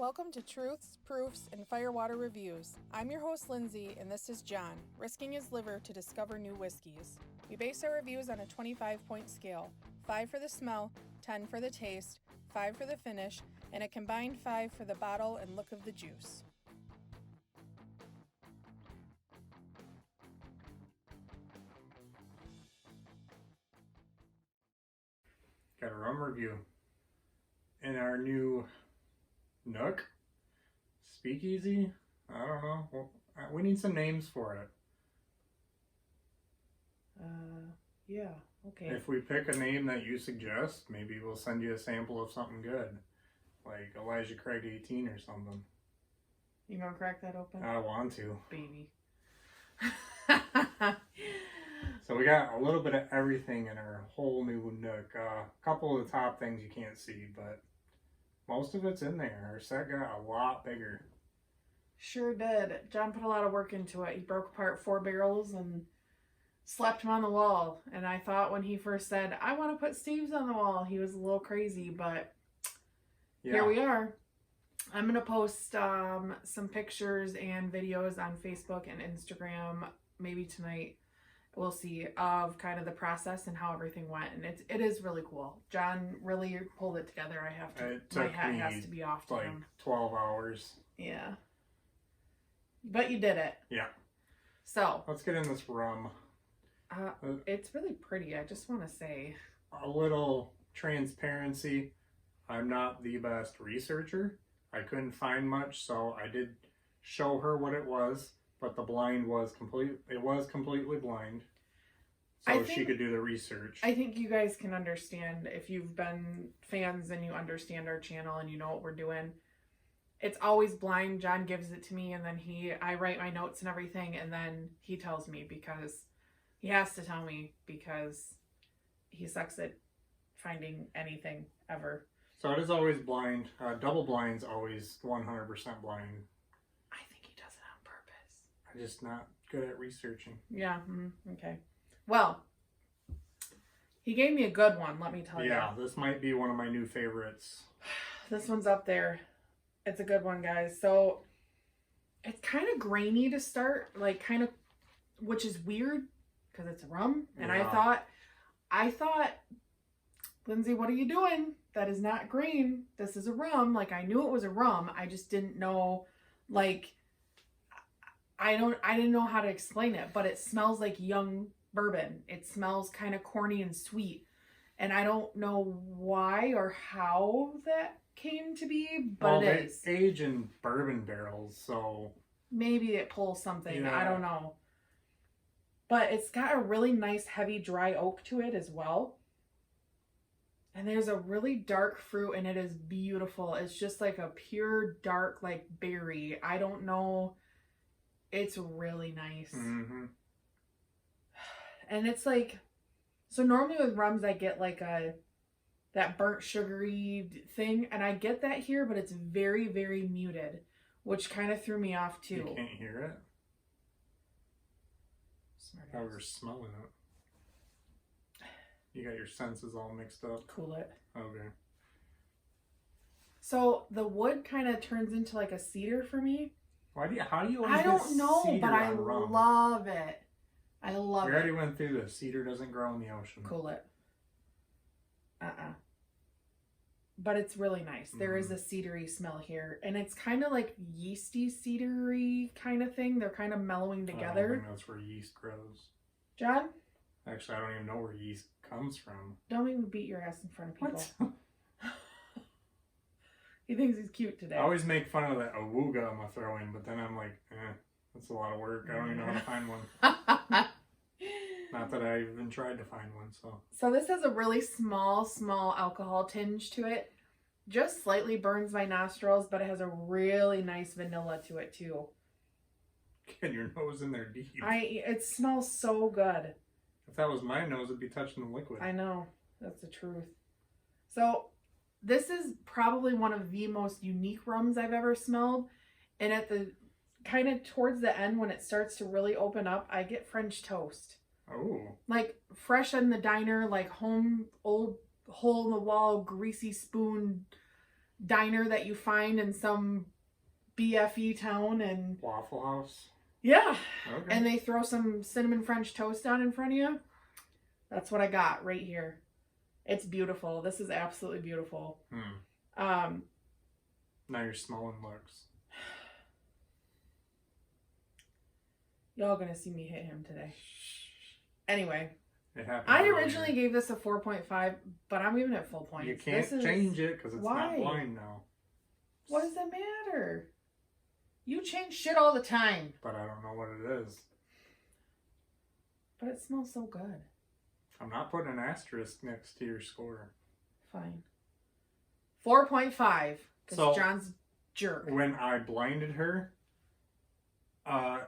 Welcome to Truths, Proofs, and Firewater Reviews. I'm your host, Lindsey, and this is John, risking his liver to discover new whiskeys. We base our reviews on a 25-point scale, 5 for the smell, 10 for the taste, 5 for the finish, and a combined 5 for the bottle and look of the juice. Got a rum review in our new Nook Speakeasy. I don't know. Well, we need some names for it. Yeah, okay. If we pick a name that you suggest, maybe we'll send you a sample of something good, like Elijah Craig 18 or something. You gonna crack that open? I want to. Baby. So we got a little bit of everything in our whole new Nook. A couple of the top things you can't see, but most of it's in there. Our set got a lot bigger. Sure did. John put a lot of work into it. He broke apart 4 barrels and slapped them on the wall. And I thought when he first said, I want to put Steve's on the wall, he was a little crazy, but Here we are. I'm going to post some pictures and videos on Facebook and Instagram maybe tonight. We'll see, of kind of the process and how everything went, and it is really cool. John really pulled it together. My hat has to be off to like him. 12 hours. Yeah, but you did it. Yeah. So let's get in this rum. It's really pretty. I just want to say a little transparency. I'm not the best researcher. I couldn't find much, so I did show her what it was. But the blind was completely blind. So she could do the research. I think you guys can understand if you've been fans and you understand our channel and you know what we're doing. It's always blind. John gives it to me and then I write my notes and everything and then he tells me because he has to tell me because he sucks at finding anything ever. So it is always blind. Double blind's always 100% blind. I'm just not good at researching. Yeah, okay. Well, he gave me a good one, let me tell you. Yeah, this might be one of my new favorites. This one's up there. It's a good one, guys. So, it's kind of grainy to start, which is weird, because it's a rum. And yeah. I thought, Lindsey, what are you doing? That is not green. This is a rum. I knew it was a rum. I just didn't know, I didn't know how to explain it, but it smells like young bourbon. It smells kind of corny and sweet. And I don't know why or how that came to be, but it is. They age in bourbon barrels, so maybe it pulls something. Yeah. I don't know. But it's got a really nice heavy dry oak to it as well. And there's a really dark fruit and it is beautiful. It's just like a pure dark berry. I don't know. It's really nice. Mm-hmm. And it's so normally with rums I get that burnt sugary thing. And I get that here, but it's very, very muted, which kind of threw me off too. You can't hear it? Smart ass. We're smelling it. You got your senses all mixed up. Cool it. Okay. So the wood kind of turns into a cedar for me. How do you always I don't know, but I love it. I love it. We already went through this. Cedar doesn't grow in the ocean. Cool it. But it's really nice. Mm-hmm. There is a cedary smell here. And it's kind of yeasty, cedary kind of thing. They're kind of mellowing together. I don't think that's where yeast grows. John? Actually, I don't even know where yeast comes from. Don't make me beat your ass in front of people. What? He thinks he's cute today. I always make fun of that awooga I'm throwing, but then I'm that's a lot of work. I don't even know how to find one. Not that I even tried to find one, so. So this has a really small alcohol tinge to it. Just slightly burns my nostrils, but it has a really nice vanilla to it too. Get your nose in there deep. It smells so good. If that was my nose, it'd be touching the liquid. I know. That's the truth. So this is probably one of the most unique rums I've ever smelled. And at the kind of towards the end when it starts to really open up, I get French toast. Oh. Fresh in the diner, home, old hole in the wall, greasy spoon, diner that you find in some BFE town, and Waffle House. yeah, Okay. and they throw some cinnamon French toast down in front of you. That's what I got right here. It's beautiful. This is absolutely beautiful. Now you're smelling looks. Y'all gonna see me hit him today. Anyway, It happened. I earlier. originally gave this a 4.5, but I'm giving it full points. You can't change it because it's Why? not blind now. What does it matter? You change shit all the time. But I don't know what it is. But it smells so good. I'm not putting an asterisk next to your score. Fine. 4.5. Because So- John's jerk. When I blinded her,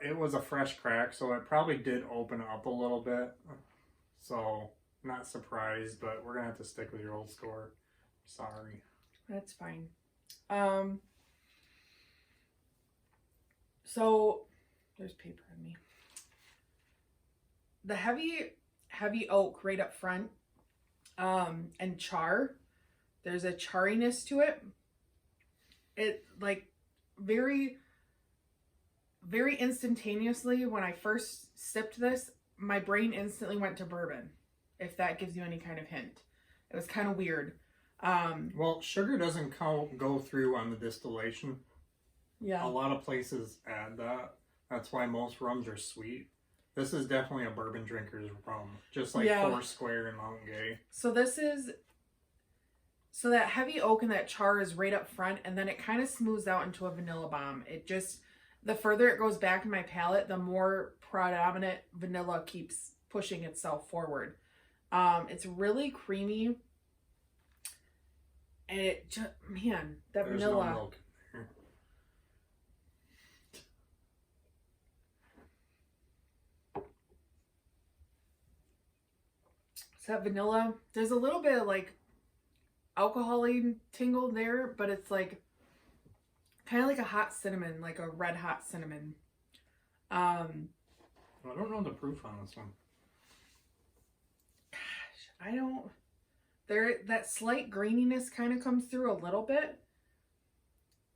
it was a fresh crack, so it probably did open up a little bit. So, not surprised, but we're going to have to stick with your old score. Sorry. That's fine. So, there's paper in me. The heavy oak right up front, and char. There's a chariness to it. It, like, very, very instantaneously, when I first sipped this, my brain instantly went to bourbon, if that gives you any kind of hint. It was kind of weird. Well, sugar doesn't go through on the distillation. Yeah. A lot of places add that. That's why most rums are sweet. This is definitely a bourbon drinker's rum. Just like Yeah. Foursquare and Mountain Gay. So that heavy oak and that char is right up front, and then it kind of smooths out into a vanilla bomb. It just, the further it goes back in my palate, the more predominant vanilla keeps pushing itself forward. It's really creamy. And it just, man, that There's vanilla. no milk in there. It's that vanilla. There's a little bit of like alcohol-y tingle there, but it's like kind of like a hot cinnamon, like a red hot cinnamon. I don't know the proof on this one. Gosh, I don't. That slight graininess kind of comes through a little bit.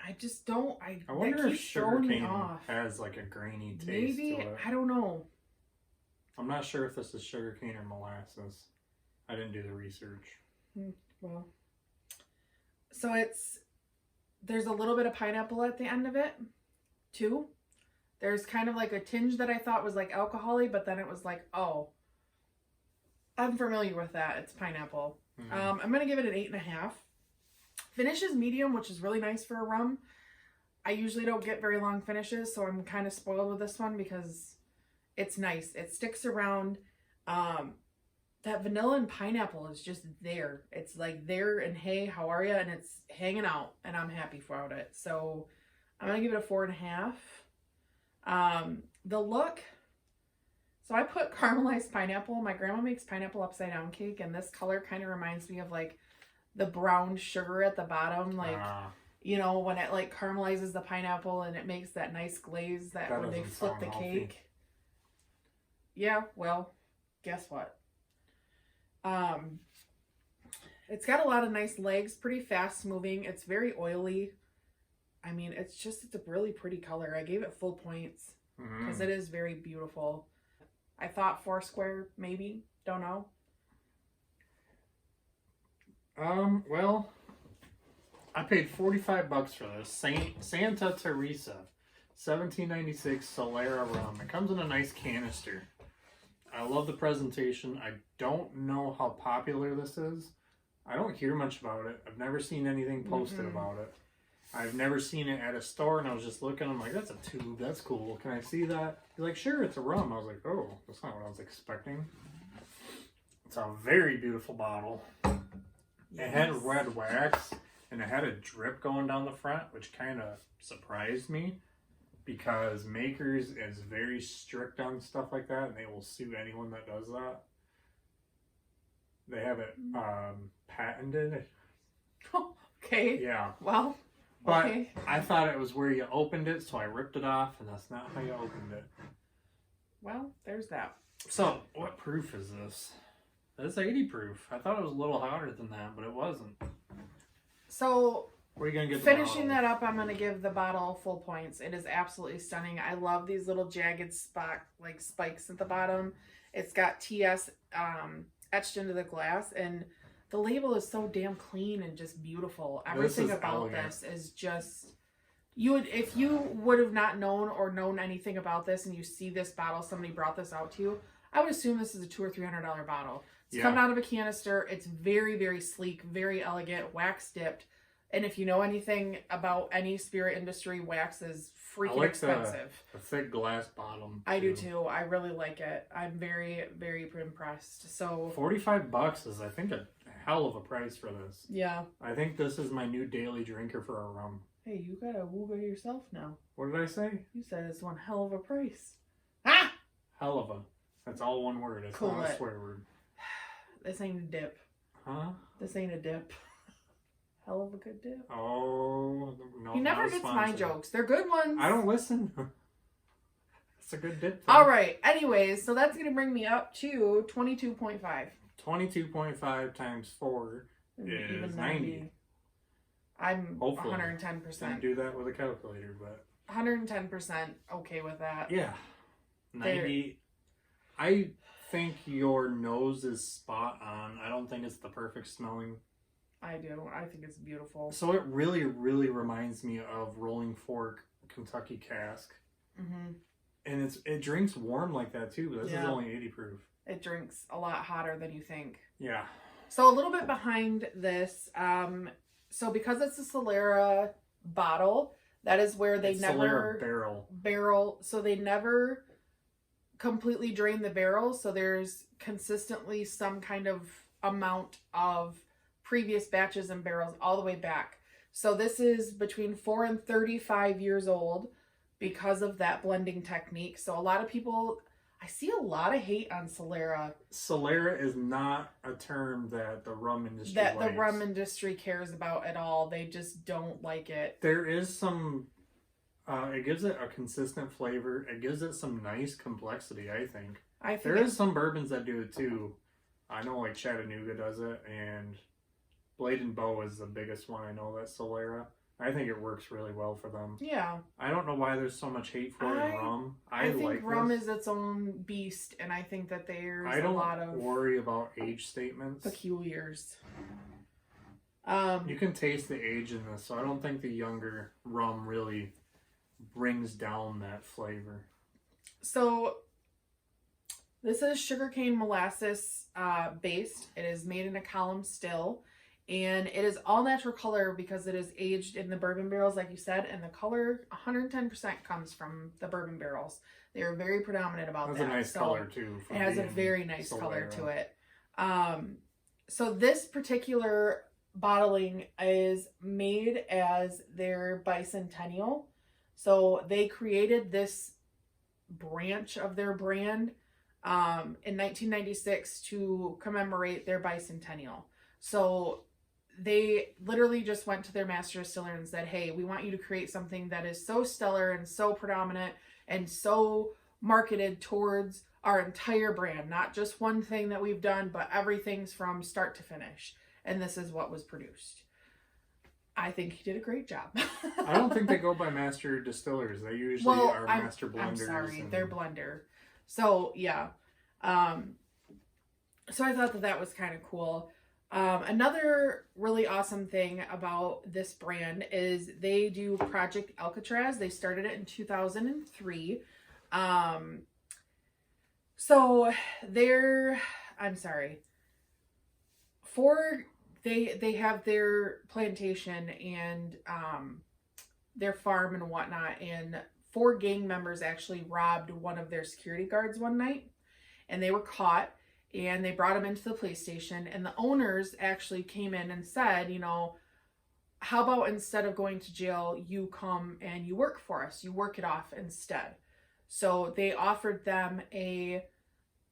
I just don't. I that wonder if keeps throwing me sugarcane off. has like a grainy taste Maybe, to it. I don't know. I'm not sure if this is sugarcane or molasses. I didn't do the research. Well, so there's a little bit of pineapple at the end of it, too. There's kind of like a tinge that I thought was like alcohol-y, but then it was like, oh, I'm familiar with that. It's pineapple. Mm-hmm. I'm going to give it an 8.5. Finishes medium, which is really nice for a rum. I usually don't get very long finishes, so I'm kind of spoiled with this one because it's nice. It sticks around. That vanilla and pineapple is just there. It's like there and hey, how are you? And it's hanging out, and I'm happy for it. So I'm going to give it a 4.5. The look, so I put caramelized pineapple. My grandma makes pineapple upside down cake, and this color kind of reminds me of like the brown sugar at the bottom, like you know, when it like caramelizes the pineapple and it makes that nice glaze that when they doesn't flip sound the healthy. cake. Yeah, well, guess what? It's got a lot of nice legs, pretty fast moving. It's very oily. I mean, it's a really pretty color. I gave it full points because it is very beautiful. I thought Foursquare, maybe. Don't know. Well, I paid $45 for this. Santa Teresa, 1796 Solera rum. It comes in a nice canister. I love the presentation. I don't know how popular this is. I don't hear much about it. I've never seen anything posted about it. I've never seen it at a store, and I was just looking. I'm like, that's a tube. That's cool. Can I see that? He's like, sure, it's a rum. I was like, oh, that's not what I was expecting. It's a very beautiful bottle. It had red wax, and it had a drip going down the front, which kind of surprised me because Makers is very strict on stuff like that, and they will sue anyone that does that. They have it patented. Okay. Yeah. Well, But okay. I thought it was where you opened it, so I ripped it off, and that's not how you opened it. Well, there's that. So, what proof is this? It's 80 proof. I thought it was a little hotter than that, but it wasn't. So, Where are you gonna get Finishing that up, I'm gonna give the bottle full points. It is absolutely stunning. I love these little jagged spikes at the bottom. It's got TS etched into the glass, and the label is so damn clean and just beautiful. Everything about this is just if you would have not known or known anything about this, and you see this bottle, somebody brought this out to you, I would assume this is a $200 or $300 bottle. It's coming out of a canister. It's very, very sleek, very elegant, wax dipped. And if you know anything about any spirit industry, wax is freaking expensive. The thick glass bottom. I do too. I really like it. I'm very, very impressed. So $45 is, I think, a hell of a price for this. Yeah. I think this is my new daily drinker for a rum. Hey, you gotta wooga yourself now. What did I say? You said it's one hell of a price. Ah! Hell of a. That's all one word. It's not a swear word. This ain't a dip. Huh? This ain't a dip. Hell of a good dip. Oh, no. He never gets my jokes. They're good ones. I don't listen. It's a good dip. All right. Anyways, so that's going to bring me up to 22.5. 22.5 times 4 is 90. I'm Hopefully. 110%. Can't do that with a calculator, but 110% okay with that. Yeah. 90. I think your nose is spot on. I don't think it's the perfect smelling. I do. I think it's beautiful. So it really, really reminds me of Rolling Fork Kentucky Cask. Mm-hmm. And it drinks warm like that too, but this is only 80 proof. It drinks a lot hotter than you think. Yeah. So a little bit behind this, so because it's a Solera bottle, that is where they never... Solera barrel. So they never completely drain the barrel. So there's consistently some kind of amount of previous batches and barrels all the way back. So this is between 4 and 35 years old because of that blending technique. So a lot of people... I see a lot of hate on Solera. Solera is not a term that the rum industry likes. The rum industry cares about at all. They just don't like it. There is some... it gives it a consistent flavor. It gives it some nice complexity, I think. There is some bourbons that do it too. I know like Chattanooga does it, and Blade and Bow is the biggest one I know that's Solera. I think it works really well for them. Yeah. I don't know why there's so much hate for it in rum. I think rum is its own beast, and I think that there's a lot of... I don't worry about age statements. Peculiars. You can taste the age in this, so I don't think the younger rum really brings down that flavor. So, this is sugarcane molasses based. It is made in a column still. And it is all natural color because it is aged in the bourbon barrels, like you said, and the color 110% comes from the bourbon barrels. They are very predominant about that. That's a nice color too. It has a very nice color to it. So this particular bottling is made as their bicentennial. So they created this branch of their brand in 1996 to commemorate their bicentennial. So they literally just went to their master distiller and said, hey, we want you to create something that is so stellar and so predominant and so marketed towards our entire brand, not just one thing that we've done, but everything's from start to finish. And this is what was produced. I think he did a great job. I don't think they go by master distillers. They usually are master blenders. I'm sorry, they're blender. So, yeah. So I thought that was kind of cool. Another really awesome thing about this brand is they do Project Alcatraz. They started it in 2003. So they have their plantation and their farm and whatnot, and 4 gang members actually robbed one of their security guards one night, and they were caught. And they brought him into the police station, and the owners actually came in and said, you know, how about instead of going to jail, you come and you work for us. You work it off instead. So they offered them a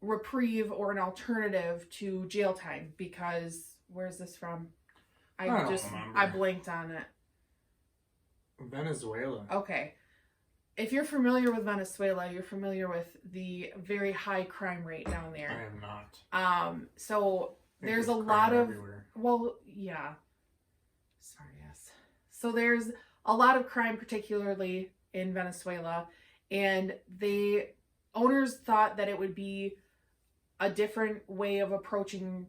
reprieve or an alternative to jail time because, where's this from? I blanked on it. Venezuela. Okay. If you're familiar with Venezuela, you're familiar with the very high crime rate down there. I am not. So there's a lot of... Everywhere. Well, yeah. Sorry, yes. So there's a lot of crime, particularly in Venezuela, and the owners thought that it would be a different way of approaching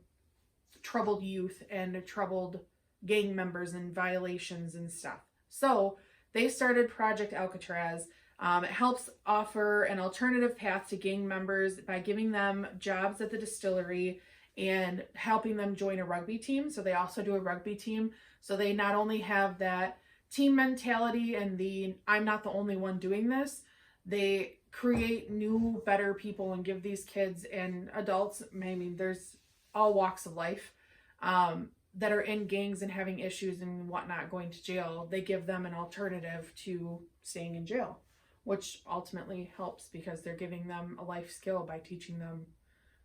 troubled youth and troubled gang members and violations and stuff. So they started Project Alcatraz. It helps offer an alternative path to gang members by giving them jobs at the distillery and helping them join a rugby team. So they also do a rugby team. So they not only have that team mentality and the I'm not the only one doing this, they create new, better people and give these kids and adults, I mean, there's all walks of life, that are in gangs and having issues and whatnot, going to jail. They give them an alternative to staying in jail, which ultimately helps because they're giving them a life skill by teaching them,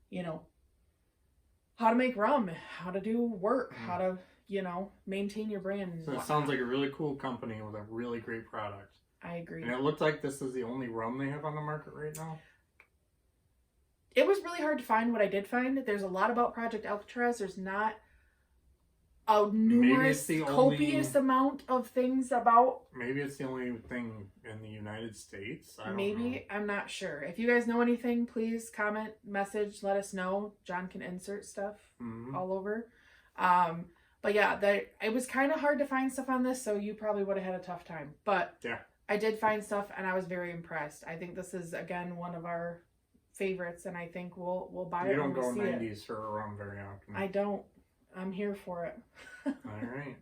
you know, how to make rum, how to do work, how to, you know, maintain your brand. And So it sounds like a really cool company with a really great product. I agree. And it looked like this is the only rum they have on the market right now. It was really hard to find what I did find. There's a lot about Project Alcatraz. There's not a numerous, copious amount of things about. Maybe it's the only thing in the United States. I don't know. I'm not sure. If you guys know anything, please comment, message, let us know. John can insert stuff all over. But yeah, it was kind of hard to find stuff on this, so you probably would have had a tough time. But yeah, I did find stuff, and I was very impressed. I think this is, again, one of our favorites, and I think we'll buy it. You don't go 90s for a rum very often. I don't. I'm here for it. All right.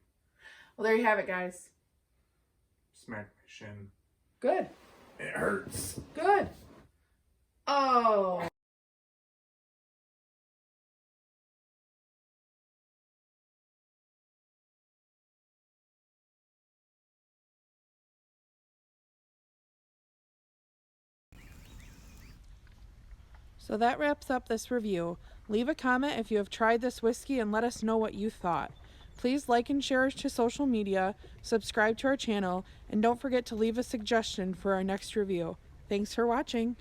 Well, there you have it, guys. Smack my shin. Good. It hurts. Good. Oh. So that wraps up this review. Leave a comment if you have tried this whiskey and let us know what you thought. Please like and share to social media, subscribe to our channel, and don't forget to leave a suggestion for our next review. Thanks for watching.